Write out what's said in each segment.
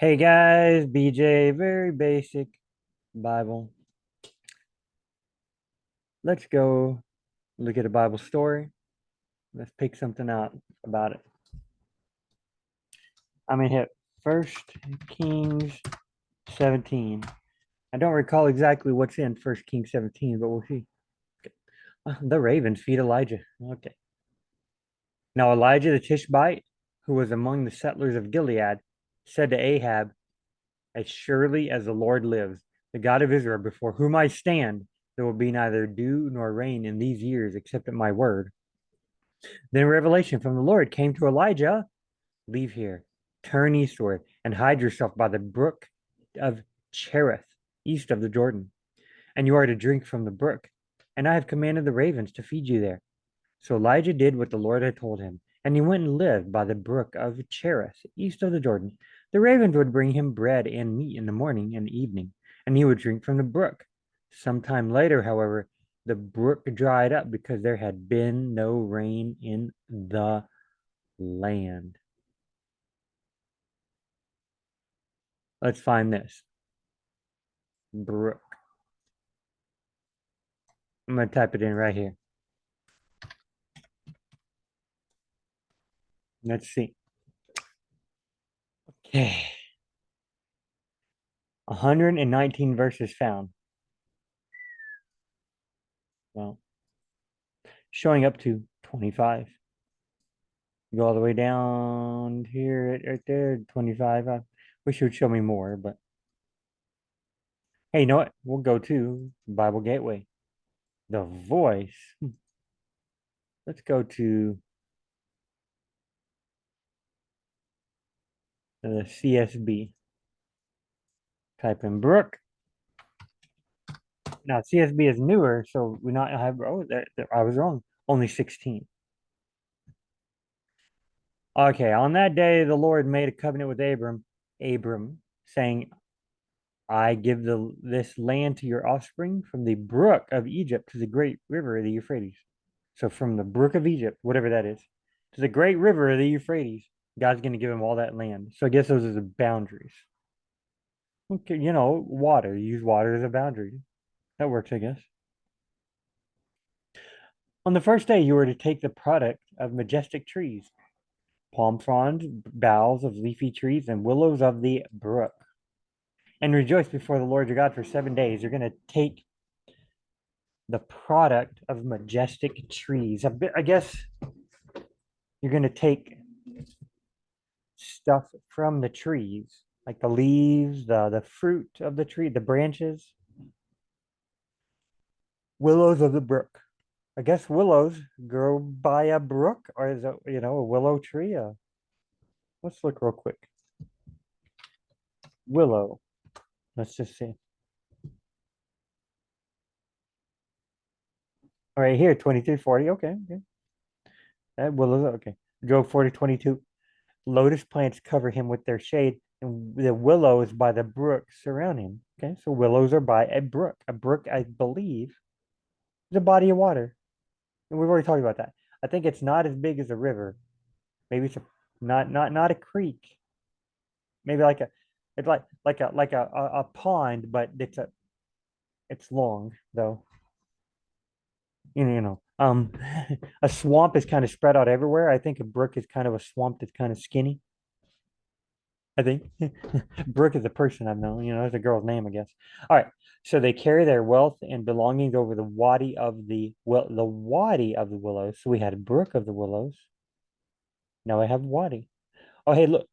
Hey guys, BJ, very basic Bible. Let's go look at a Bible story. Let's pick something out about it. I'm gonna hit First Kings 17. I don't recall exactly what's in First Kings 17, but we'll see. The ravens feed Elijah. Okay. Now Elijah the Tishbite, who was among the settlers of Gilead, said to Ahab, "As surely as the Lord lives, the God of Israel, before whom I stand, there will be neither dew nor rain in these years except at my word." Then revelation from the Lord came to Elijah: "Leave here, turn eastward, and hide yourself by the brook of Cherith, east of the Jordan. And you are to drink from the brook. And I have commanded the ravens to feed you there." So Elijah did what the Lord had told him, and he went and lived by the brook of Cherith, east of the Jordan. The ravens would bring him bread and meat in the morning and evening, and he would drink from the brook. Some time later, however, the brook dried up because there had been no rain in the land. Let's find this brook. I'm going to type it in right here. Let's see. Okay. 119 verses found. Well, showing up to 25. Go all the way down here, right there, 25. I wish it would show me more, but hey, you know what? We'll go to Bible Gateway. The voice. Let's go to the CSB. Type in Brook. Now, CSB is newer, so we not have, oh, I was wrong. Only 16. Okay, on that day, the Lord made a covenant with Abram, saying, "I give this land to your offspring from the brook of Egypt to the great river of the Euphrates." So from the brook of Egypt, whatever that is, to the great river of the Euphrates, God's going to give him all that land. So I guess those are the boundaries. Okay, water. You use water as a boundary. That works, I guess. On the first day, you were to take the product of majestic trees, palm fronds, boughs of leafy trees, and willows of the brook, and rejoice before the Lord your God for 7 days. You're going to take the product of majestic trees. I guess you're going to take stuff from the trees, like the leaves, the fruit of the tree, the branches, willows of the brook. I guess willows grow by a brook, or is it, a willow tree? Let's look real quick. Willow. Let's just see. All right, here, 2340. Okay, okay. That willows, okay. Job 40:22. Lotus plants cover him with their shade, and the willows by the brook surround him. Okay, so willows are by a brook. A brook, I believe, is a body of water. And we've already talked about that. I think it's not as big as a river. Maybe it's not a creek. Maybe it's like a pond, but it's long though. A swamp is kind of spread out everywhere. I think a brook is kind of a swamp that's kind of skinny. I think Brooke is a person I've known. It's a girl's name, I guess. All right. So they carry their wealth and belongings over the wadi of the willows. So we had Brook of the willows. Now I have wadi. Oh, hey, look.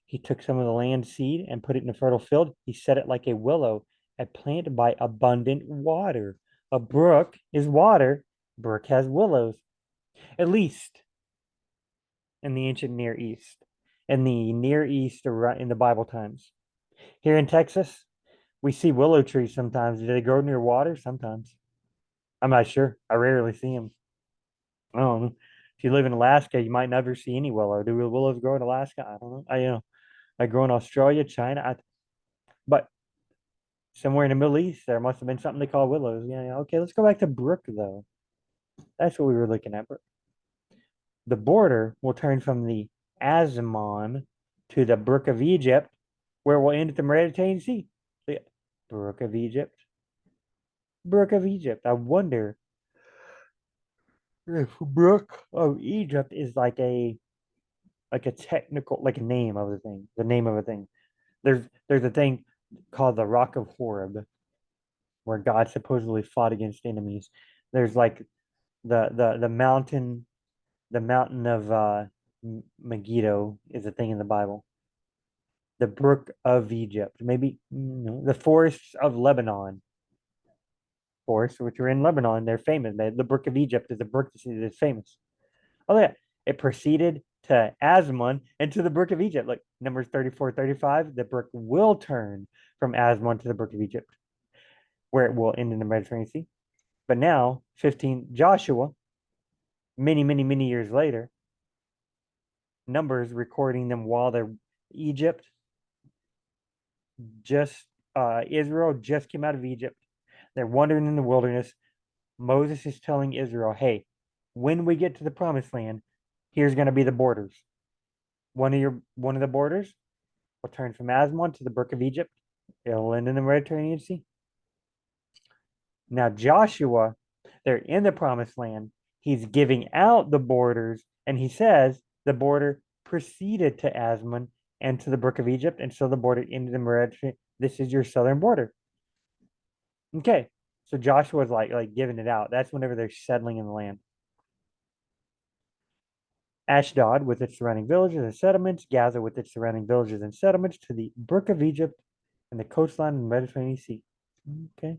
He took some of the land seed and put it in a fertile field. He set it like a willow, a plant by abundant water. A brook is water. Brook has willows, at least in the ancient Near East. In the Near East, in the Bible times. Here in Texas, we see willow trees sometimes. Do they grow near water? Sometimes. I'm not sure. I rarely see them. I don't know. If you live in Alaska, you might never see any willow. Do willows grow in Alaska? I don't know. I grow in Australia, China. But somewhere in the Middle East, there must have been something they call willows. Yeah, yeah. Okay, let's go back to Brook, though. That's what we were looking at. The border will turn from the Azamon to the Brook of Egypt, where we'll end at the Mediterranean Sea. Brook of Egypt. Brook of Egypt. I wonder if Brook of Egypt is like a technical like a name of the thing, the name of a thing. There's a thing called the Rock of Horeb, where God supposedly fought against enemies. There's like the mountain of Megiddo is a thing in the Bible. The Brook of Egypt, maybe the forests of Lebanon, forests which are in Lebanon, they're famous. The Brook of Egypt is a brook that is famous. Oh yeah, it proceeded to Asmon and to the Brook of Egypt. Like Numbers 34, 35, the brook will turn from Asmon to the Brook of Egypt, where it will end in the Mediterranean Sea. But now, 15, Joshua, many years later, Numbers recording them while they're Egypt, just Israel just came out of Egypt. They're wandering in the wilderness. Moses is telling Israel, hey, when we get to the promised land, here's going to be the borders. One of the borders will turn from Asmon to the Brook of Egypt. It'll end in the Mediterranean Sea. Now Joshua, they're in the promised land. He's giving out the borders, and he says the border proceeded to Asmon and to the Brook of Egypt, and so the border ended in the Mediterranean. This is your southern border. Okay, so Joshua's like giving it out. That's whenever they're settling in the land. Ashdod with its surrounding villages and settlements, Gaza with its surrounding villages and settlements, to the Brook of Egypt and the coastline of the Mediterranean Sea. Okay.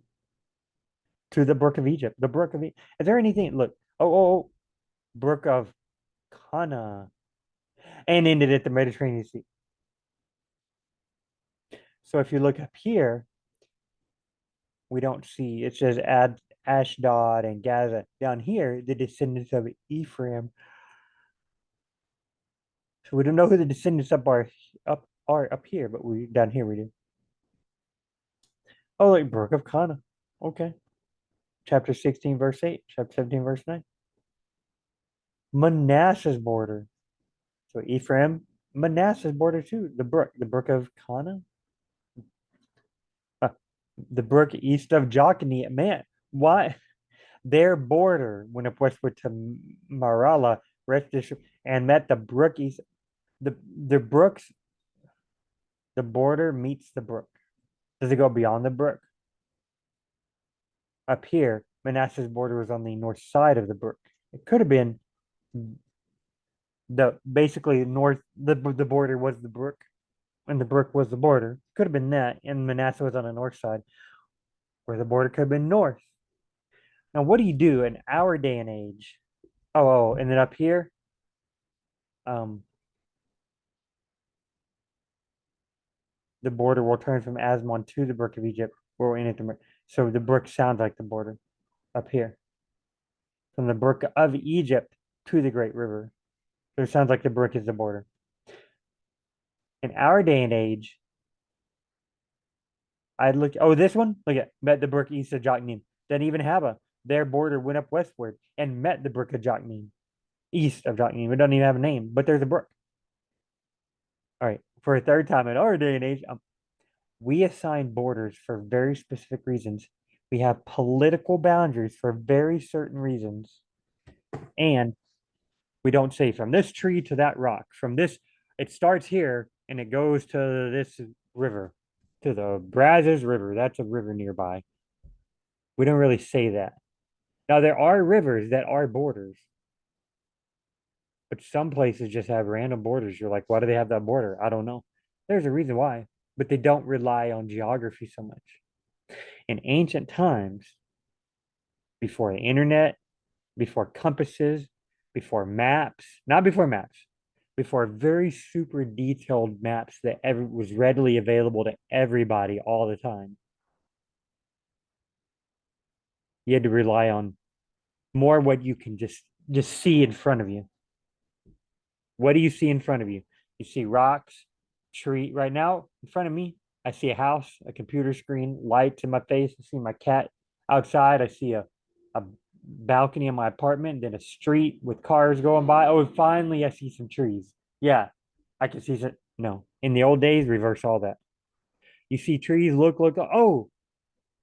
To the Brook of Egypt. The Brook of Egypt. Is there anything? Look. Oh, Brook of Kana. And ended at the Mediterranean Sea. So if you look up here, we don't see, it says Ashdod and Gaza. Down here, the descendants of Ephraim. So we don't know who the descendants are up here, but we down here we do. Oh, like Brook of Kana. Okay. Chapter 16, verse 8. Chapter 17, verse 9. Manasseh's border. So Ephraim, Manasseh's border too. The Brook of Kana. The brook east of Jokni. Man, why? Their border went up westward to Marala, and met the brook east. The brooks, the border meets the brook. Does it go beyond the brook? Up here, Manasseh's border was on the north side of the brook. It could have been the basically north. The border was the brook, and the brook was the border. Could have been that, and Manasseh was on the north side, where the border could have been north. Now, what do you do in our day and age? And then up here, um, the border will turn from Asmon to the Brook of Egypt, where we're in it. So the brook sounds like the border up here, from the Brook of Egypt to the Great River. So it sounds like the brook is the border. In our day and age, I'd look. Oh, this one. Look at met the brook east of Jokneam. Doesn't even have a. Their border went up westward and met the brook of Jokneam, east of Jokneam. It doesn't even have a name, but there's a brook. All right. For a third time in our day and age, we assign borders for very specific reasons. We have political boundaries for very certain reasons. And we don't say from this tree to that rock, from this, it starts here and it goes to this river, to the Brazos River. That's a river nearby. We don't really say that. Now, there are rivers that are borders, but some places just have random borders. You're like, why do they have that border? I don't know. There's a reason why, but they don't rely on geography so much. In ancient times, before the internet, before compasses, before maps, not before maps, before very super detailed maps that was readily available to everybody all the time. You had to rely on more what you can just see in front of you. What do you see in front of you? You see rocks, tree. Right now, in front of me, I see a house, a computer screen, lights in my face. I see my cat outside. I see a balcony in my apartment, then a street with cars going by. Oh, finally, I see some trees. Yeah, I can see some. No. In the old days, reverse all that. You see trees, look. Oh,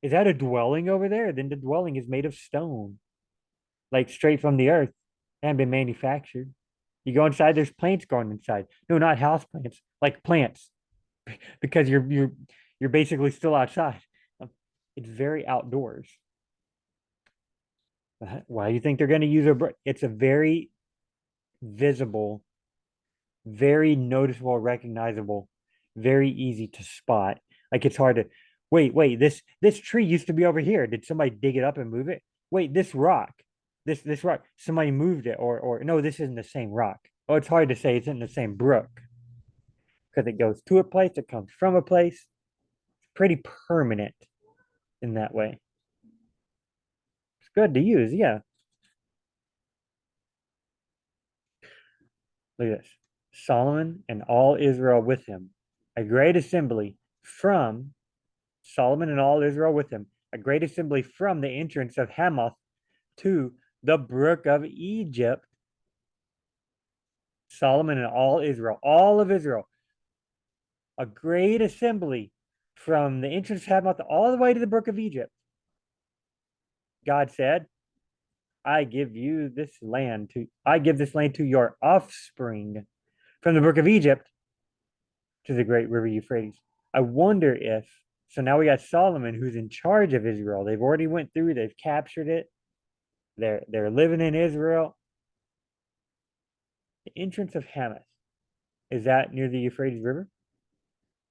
is that a dwelling over there? Then the dwelling is made of stone, like straight from the earth and been manufactured. You go inside, there's plants growing inside. No, not house plants, like plants, because you're basically still outside. It's very outdoors. Why do you think they're going to use a brick? It's a very visible, very noticeable, recognizable, very easy to spot. Like it's hard to wait, this tree used to be over here. Did somebody dig it up and move it? Wait, this rock, this rock, somebody moved it, or no, this isn't the same rock. Oh, it's hard to say it's in the same brook because it goes to a place, it comes from a place. It's pretty permanent in that way. It's good to use, yeah. Look at this. Solomon and all Israel with him, a great assembly from Solomon and all Israel with him, a great assembly from the entrance of Hamath to the brook of Egypt. Solomon and all of Israel, a great assembly from the entrance of Hamath all the way to the brook of Egypt. God said, I give this land to your offspring from the brook of Egypt to the great river Euphrates. I wonder if so now we got Solomon who's in charge of Israel. They've already went through, they've captured it. They're living in Israel. The entrance of Hamath. Is that near the Euphrates River?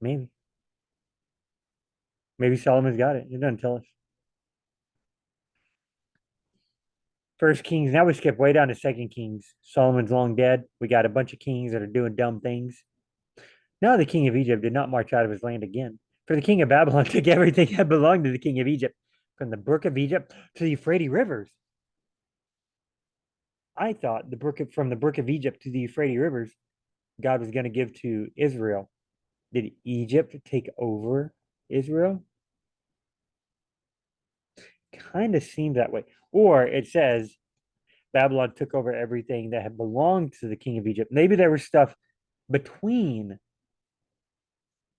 Maybe. Maybe Solomon's got it. It doesn't tell us. First Kings. Now we skip way down to Second Kings. Solomon's long dead. We got a bunch of kings that are doing dumb things. Now the king of Egypt did not march out of his land again. For the king of Babylon took everything that belonged to the king of Egypt, from the brook of Egypt to the Euphrates rivers. I thought from the brook of Egypt to the Euphrates rivers, God was going to give to Israel. Did Egypt take over Israel? Kind of seems that way. Or it says Babylon took over everything that had belonged to the king of Egypt. Maybe there was stuff between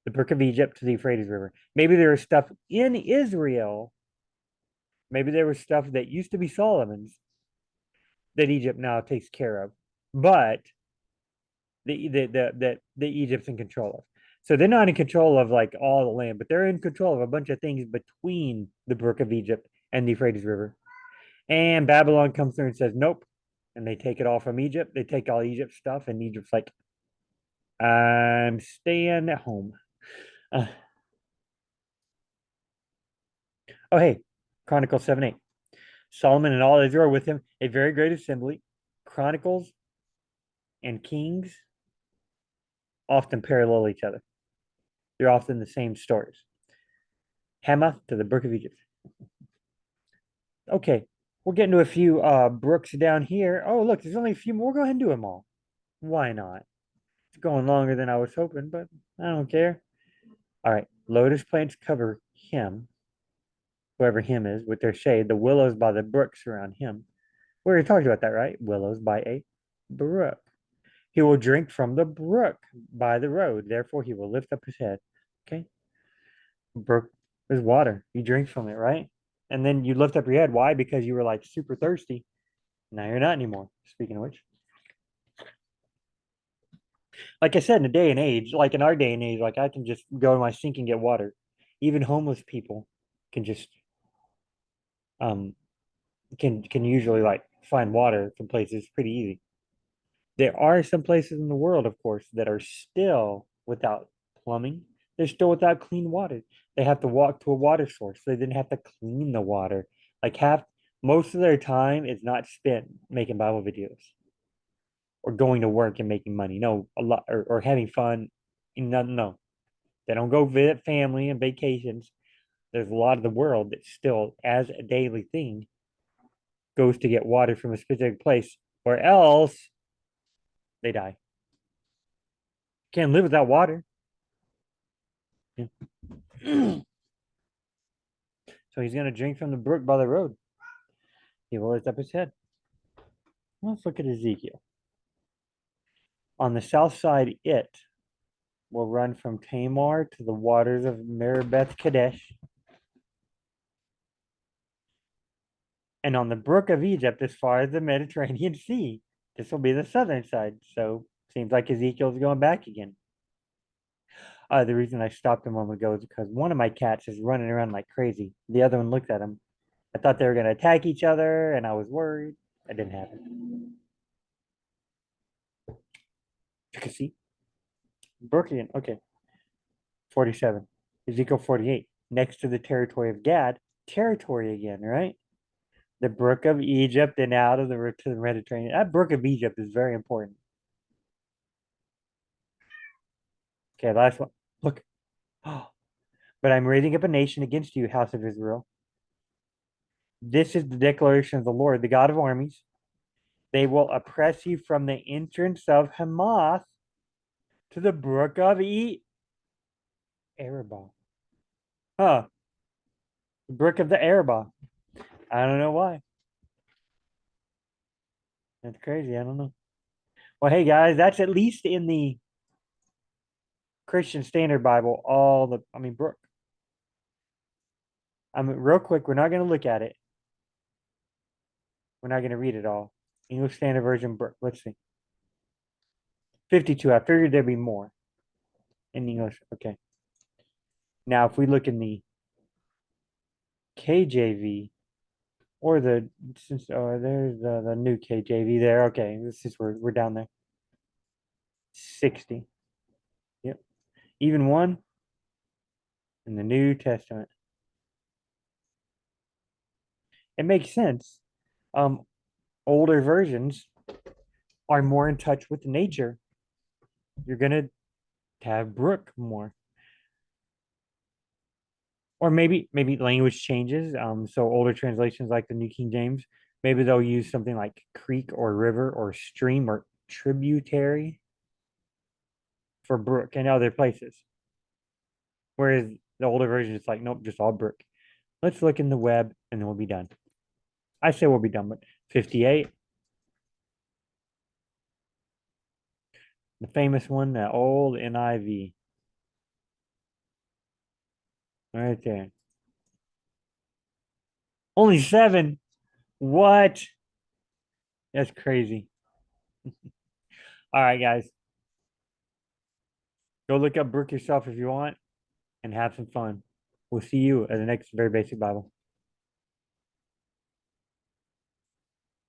the brook of Egypt to the Euphrates River. Maybe there was stuff in Israel. Maybe there was stuff that used to be Solomon's that Egypt now takes care of. But the Egypt's in control of. So they're not in control of like all the land, but they're in control of a bunch of things between the brook of Egypt and the Euphrates River. And Babylon comes through and says, nope. And they take it all from Egypt. They take all Egypt's stuff, and Egypt's like, I'm staying at home. Uh, oh, hey, Chronicles 7 8. Solomon and all Israel with him, a very great assembly. Chronicles and Kings often parallel each other. They're often the same stories. Hamath to the brook of Egypt. Okay, we're getting to a few brooks down here. Oh, look, there's only a few more. We'll go ahead and do them all. Why not? It's going longer than I was hoping, but I don't care. All right, lotus plants cover him, whoever him is, with their shade. The willows by the brook surround him. We already talked about that, right? Willows by a brook. He will drink from the brook by the road. Therefore, he will lift up his head. Okay. Brook is water. You drink from it, right? And then you lift up your head. Why? Because you were like super thirsty. Now you're not anymore. Speaking of which, like I said, in a day and age, like in our day and age, like I can just go to my sink and get water. Even homeless people can just um can usually like find water from places pretty easy. There are some places in the world, of course, that are still without plumbing. They're still without clean water. They have to walk to a water source. They didn't have to clean the water. Like half, most of their time is not spent making Bible videos or going to work and making money. No, a lot or having fun. No, no, they don't go visit family and vacations. There's a lot of the world that still, as a daily thing, goes to get water from a specific place, or else they die. Can't live without water. Yeah. So he's going to drink from the brook by the road. He will lift up his head. Let's look at Ezekiel. On the south side, it. will run from Tamar to the waters of Meribeth Kadesh, and on the brook of Egypt as far as the Mediterranean Sea. This will be the southern side. So seems like Ezekiel's going back again. The reason I stopped a moment ago is because one of my cats is running around like crazy. The other one looked at him. I thought they were going to attack each other, and I was worried. That didn't happen. You can see Brook again. Okay, 47. Ezekiel 48. Next to the territory of Gad, territory again, right? The brook of Egypt and out of the to the Mediterranean. That brook of Egypt is very important. Okay, last one. Look. Oh, but I'm raising up a nation against you, house of Israel. This is the declaration of the Lord, the God of armies. They will oppress you from the entrance of Hamath to the brook of Arabah. Huh. The brook of the Arabah. I don't know why. That's crazy. I don't know. Well, hey guys, that's at least in the Christian Standard Bible. Brook. Real quick, we're not going to look at it. We're not going to read it all. English Standard Version, Brook. Let's see. 52. I figured there'd be more in English. Okay. Now, if we look in the KJV or there's the new KJV there. Okay, this is where we're down there. 60. Yep. Even one in the New Testament. It makes sense. Um, Older versions are more in touch with nature. You're gonna have Brook more. Or maybe language changes. So older translations like the New King James, maybe they'll use something like creek or river or stream or tributary for brook and other places. Whereas the older version is like, nope, just all brook. Let's look in the web and then we'll be done. I say we'll be done, but 58, the famous one, the old NIV. Right there. Only 7. What? That's crazy. All right, guys. Go look up Brook yourself if you want and have some fun. We'll see you at the next Very Basic Bible.